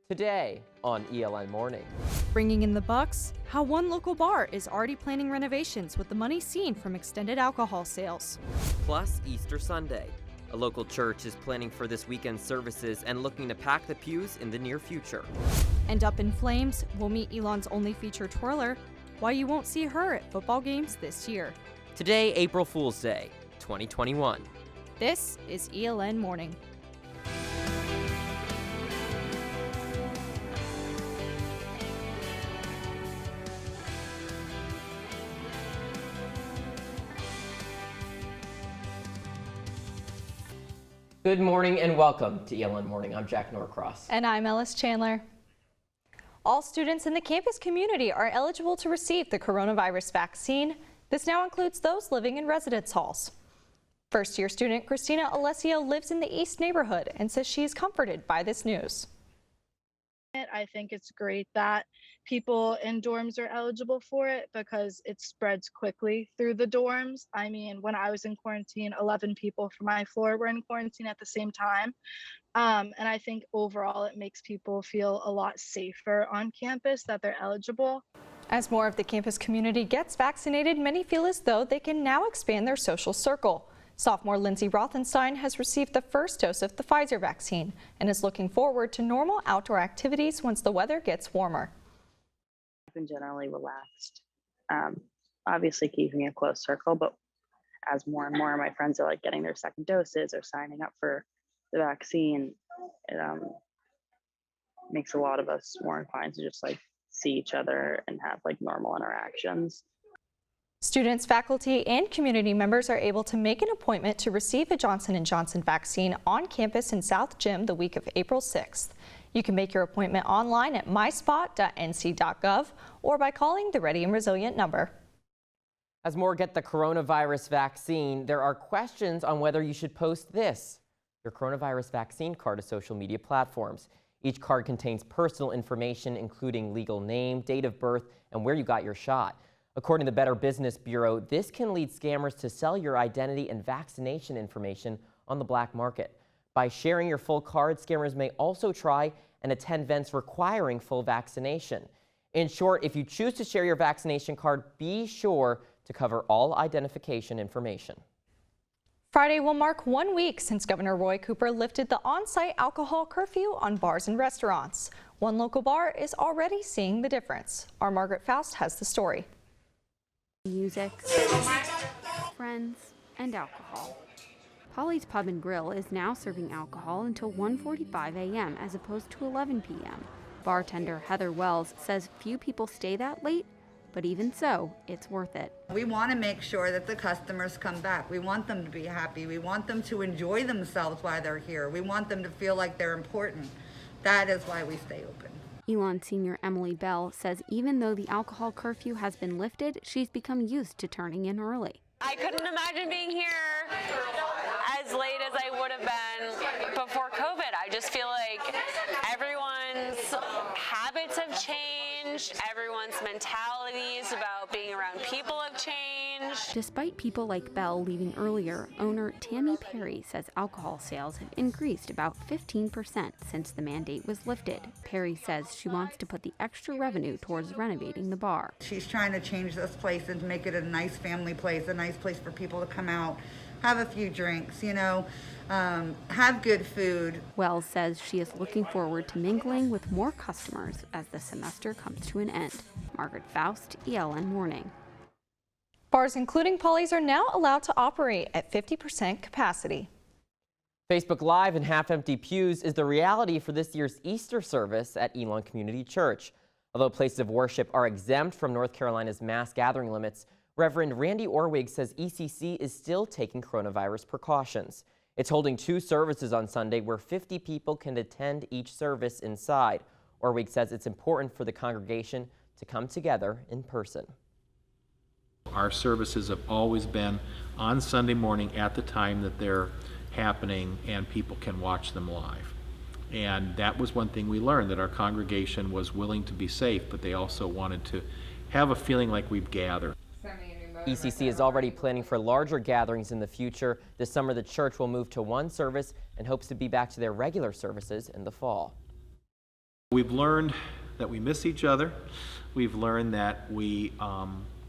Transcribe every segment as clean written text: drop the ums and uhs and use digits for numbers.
Today on ELN Morning. Bringing in the bucks, how one local bar is already planning renovations with the money seen from extended alcohol sales. Plus Easter Sunday. A local church is planning for this weekend's services and looking to pack the pews in the near future. And up in flames, we'll meet Elon's only feature twirler, why you won't see her at football games this year. Today, April Fool's Day, 2021. This is ELN Morning. Good morning and welcome to ELN Morning. I'm Jack Norcross. And I'm Ellis Chandler. All students in the campus community are eligible to receive the coronavirus vaccine. This now includes those living in residence halls. First-year student Christina Alessio lives in the East neighborhood and says she is comforted by this news. I think it's great that people in dorms are eligible for it because it spreads quickly through the dorms. I mean, when I was in quarantine, 11 people from my floor were in quarantine at the same time. And I think overall it makes people feel a lot safer on campus that they're eligible. As more of the campus community gets vaccinated, many feel as though they can now expand their social circle. Sophomore Lindsay Rothenstein has received the first dose of the Pfizer vaccine and is looking forward to normal outdoor activities once the weather gets warmer. I've been generally relaxed, obviously keeping a close circle, but as more and more of my friends are like getting their second doses or signing up for the vaccine, it makes a lot of us more inclined to just like see each other and have like normal interactions. Students, faculty, and community members are able to make an appointment to receive a Johnson & Johnson vaccine on campus in South Gym the week of April 6th. You can make your appointment online at myspot.nc.gov or by calling the Ready and Resilient number. As more get the coronavirus vaccine, there are questions on whether you should post this, your coronavirus vaccine card, to social media platforms. Each card contains personal information, including legal name, date of birth, and where you got your shot. According to the Better Business Bureau, this can lead scammers to sell your identity and vaccination information on the black market. By sharing your full card, scammers may also try and attend events requiring full vaccination. In short, if you choose to share your vaccination card, be sure to cover all identification information. Friday will mark 1 week since Governor Roy Cooper lifted the on-site alcohol curfew on bars and restaurants. One local bar is already seeing the difference. Our Margaret Faust has the story. Music, friends, and alcohol. Polly's Pub and Grill is now serving alcohol until 1:45 a.m. as opposed to 11 p.m. Bartender Heather Wells says few people stay that late, but even so, it's worth it. We want to make sure that the customers come back. We want them to be happy. We want them to enjoy themselves while they're here. We want them to feel like they're important. That is why we stay open. Elon senior Emily Bell says even though the alcohol curfew has been lifted, she's become used to turning in early. I couldn't imagine being here as late as I would have been before COVID. I just feel like everyone's habits have changed, everyone's mentalities about being around people have changed. Despite people like Bell leaving earlier, owner Tammy Perry says alcohol sales have increased about 15% since the mandate was lifted. Perry says she wants to put the extra revenue towards renovating the bar. She's trying to change this place and make it a nice family place, a nice place for people to come out, have a few drinks, have good food. Wells says she is looking forward to mingling with more customers as the semester comes to an end. Margaret Faust, ELN Morning. Bars including Polly's are now allowed to operate at 50% capacity. Facebook Live and half-empty pews is the reality for this year's Easter service at Elon Community Church. Although places of worship are exempt from North Carolina's mass gathering limits, Reverend Randy Orwig says ECC is still taking coronavirus precautions. It's holding 2 services on Sunday where 50 people can attend each service inside. Orwig says it's important for the congregation to come together in person. Our services have always been on Sunday morning at the time that they're happening and people can watch them live. And that was one thing we learned, that our congregation was willing to be safe, but they also wanted to have a feeling like we've gathered. ECC is already planning for larger gatherings in the future. This summer, the church will move to 1 service and hopes to be back to their regular services in the fall. We've learned that we miss each other. We've learned that we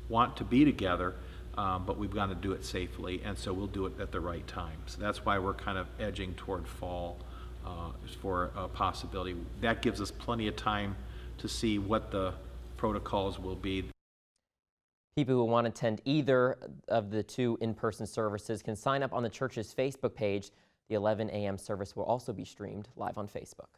want to be together, but we've got to do it safely, and so we'll do it at the right time. So that's why we're kind of edging toward fall for a possibility. That gives us plenty of time to see what the protocols will be. People who want to attend either of the two in-person services can sign up on the church's Facebook page. The 11 a.m. service will also be streamed live on Facebook.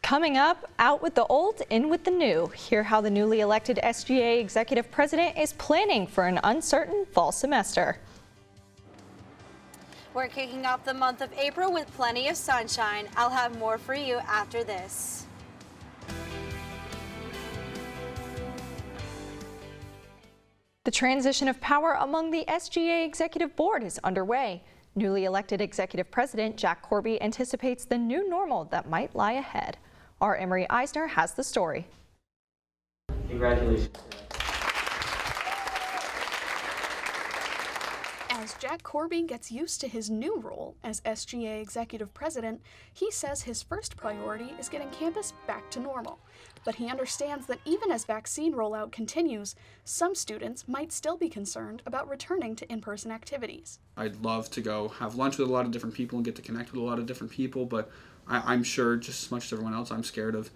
Coming up, out with the old, in with the new. Hear how the newly elected SGA executive president is planning for an uncertain fall semester. We're kicking off the month of April with plenty of sunshine. I'll have more for you after this. The transition of power among the SGA executive board is underway. Newly elected executive president Jack Corby anticipates the new normal that might lie ahead. Our Emery Eisner has the story. Congratulations. As Jack Corby gets used to his new role as SGA executive president, he says his first priority is getting campus back to normal. But he understands that even as vaccine rollout continues, some students might still be concerned about returning to in-person activities. I'd love to go have lunch with a lot of different people and get to connect with a lot of different people, but I'm sure just as much as everyone else, I'm scared of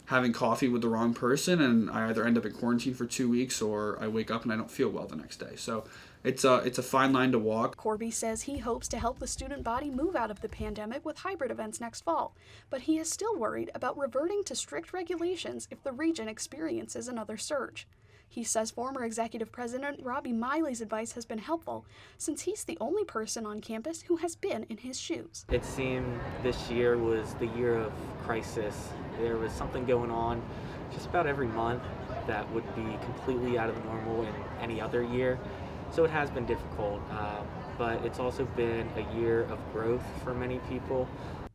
having coffee with the wrong person and I either end up in quarantine for 2 weeks or I wake up and I don't feel well the next day. So it's a fine line to walk. Corby says he hopes to help the student body move out of the pandemic with hybrid events next fall, but he is still worried about reverting to strict regulations if the region experiences another surge. He says former executive president Robbie Miley's advice has been helpful since he's the only person on campus who has been in his shoes. It seemed this year was the year of crisis. There was something going on just about every month that would be completely out of the normal in any other year. So it has been difficult, but it's also been a year of growth for many people.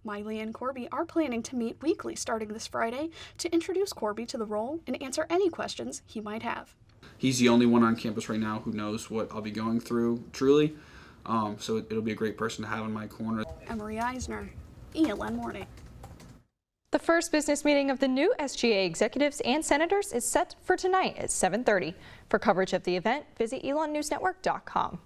Miley and Corby are planning to meet weekly starting this Friday to introduce Corby to the role and answer any questions he might have. He's the only one on campus right now who knows what I'll be going through, truly. So it'll be a great person to have in my corner. Emery Eisner, ELN Morning. The first business meeting of the new SGA executives and senators is set for tonight at 7:30. For coverage of the event, visit elonnewsnetwork.com.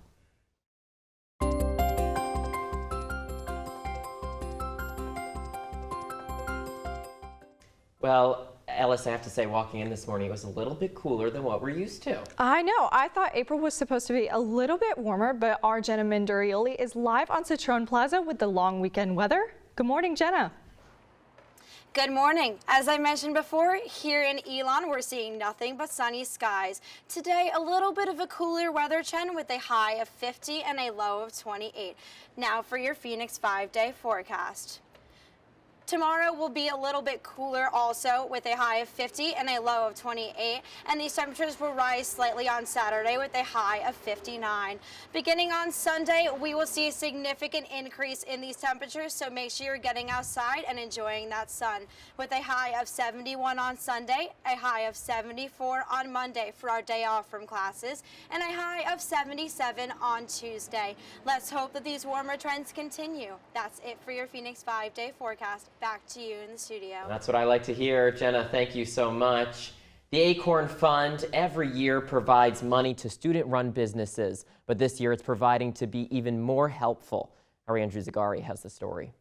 Well, Ellis, I have to say, walking in this morning, it was a little bit cooler than what we're used to. I know. I thought April was supposed to be a little bit warmer, but our Jenna Manderioli is live on Citron Plaza with the long weekend weather. Good morning, Jenna. Good morning. As I mentioned before, here in Elon, we're seeing nothing but sunny skies. Today, a little bit of a cooler weather trend with a high of 50 and a low of 28. Now for your Phoenix 5-day forecast. Tomorrow will be a little bit cooler also with a high of 50 and a low of 28, and these temperatures will rise slightly on Saturday with a high of 59. Beginning on Sunday, we will see a significant increase in these temperatures, so make sure you're getting outside and enjoying that sun. With a high of 71 on Sunday, a high of 74 on Monday for our day off from classes, and a high of 77 on Tuesday. Let's hope that these warmer trends continue. That's it for your Phoenix 5-day forecast. Back to you in the studio. That's what I like to hear. Jenna, thank you so much. The Acorn Fund every year provides money to student-run businesses, but this year it's providing to be even more helpful. Our Andrew Zagari has the story.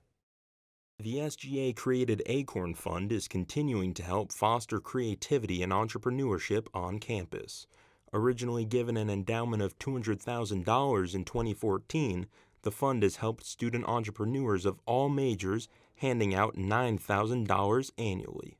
The SGA-created Acorn Fund is continuing to help foster creativity and entrepreneurship on campus. Originally given an endowment of $200,000 in 2014, the fund has helped student entrepreneurs of all majors, handing out $9,000 annually.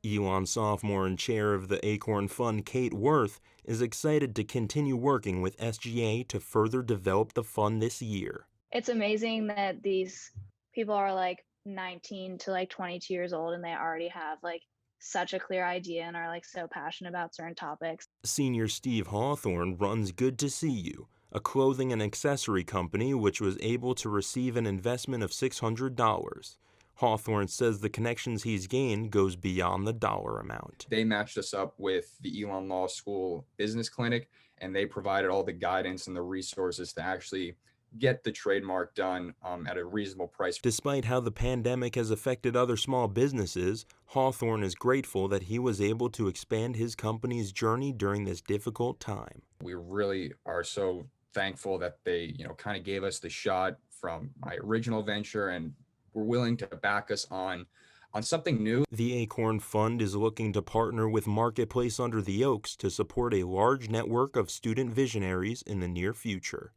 Elon sophomore and chair of the Acorn Fund, Kate Worth, is excited to continue working with SGA to further develop the fund this year. It's amazing that these people are like 19 to like 22 years old and they already have like such a clear idea and are like so passionate about certain topics. Senior Steve Hawthorne runs Good to See You, a clothing and accessory company which was able to receive an investment of $600. Hawthorne says the connections he's gained goes beyond the dollar amount. They matched us up with the Elon Law School Business Clinic, and they provided all the guidance and the resources to actually get the trademark done at a reasonable price. Despite how the pandemic has affected other small businesses, Hawthorne is grateful that he was able to expand his company's journey during this difficult time. We really are so thankful that they, kind of gave us the shot from my original venture and were willing to back us on something new. The Acorn Fund is looking to partner with Marketplace Under the Oaks to support a large network of student visionaries in the near future.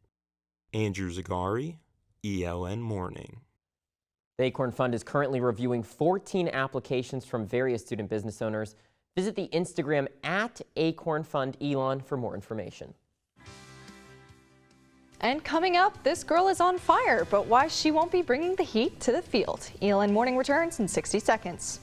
Andrew Zagari, ELN Morning. The Acorn Fund is currently reviewing 14 applications from various student business owners. Visit the Instagram @AcornFundElon for more information. And coming up, this girl is on fire, but why she won't be bringing the heat to the field. ELN Morning returns in 60 seconds.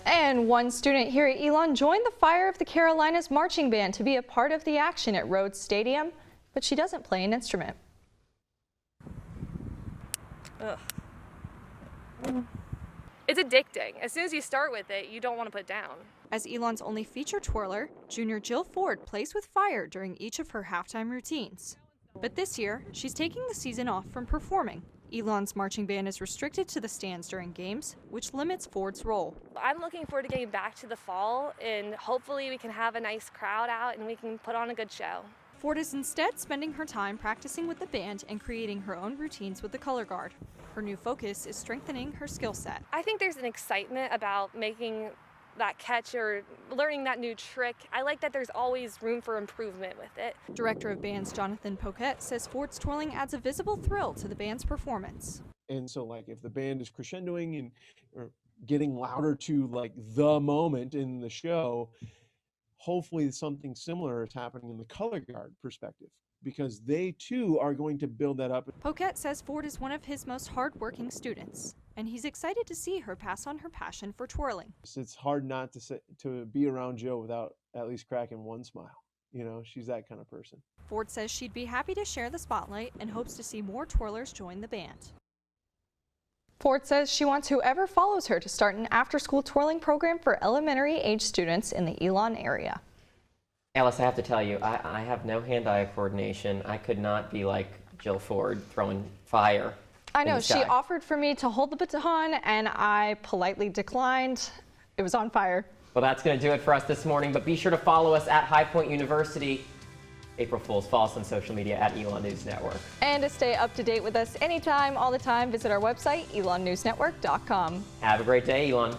And one student here at Elon joined the Fire of the Carolinas marching band to be a part of the action at Rhodes Stadium, but she doesn't play an instrument. Ugh. It's addicting. As soon as you start with it, you don't want to put it down. As Elon's only feature twirler, junior Jill Ford plays with fire during each of her halftime routines. But this year, she's taking the season off from performing. Elon's marching band is restricted to the stands during games, which limits Ford's role. I'm looking forward to getting back to the fall, and hopefully we can have a nice crowd out and we can put on a good show. Ford is instead spending her time practicing with the band and creating her own routines with the color guard. Her new focus is strengthening her skill set. I think there's an excitement about making that catch or learning that new trick. I like that there's always room for improvement with it. Director of Bands Jonathan Poquette says Ford's twirling adds a visible thrill to the band's performance. And so like if the band is crescendoing and or getting louder to like the moment in the show, hopefully something similar is happening in the color guard perspective, because they too are going to build that up. Poquette says Ford is one of his most hardworking students, and he's excited to see her pass on her passion for twirling. It's hard not to be around Jill without at least cracking one smile. She's that kind of person. Ford says she'd be happy to share the spotlight and hopes to see more twirlers join the band. Ford says she wants whoever follows her to start an after-school twirling program for elementary-age students in the Elon area. Ellis, I have to tell you, I have no hand-eye coordination. I could not be like Jill Ford throwing fire. I know, she offered for me to hold the baton and I politely declined. It was on fire. Well, that's going to do it for us this morning, but be sure to follow us at High Point University. April Fools, follow us on social media at Elon News Network. And to stay up to date with us anytime, all the time, visit our website, elonnewsnetwork.com. Have a great day, Elon.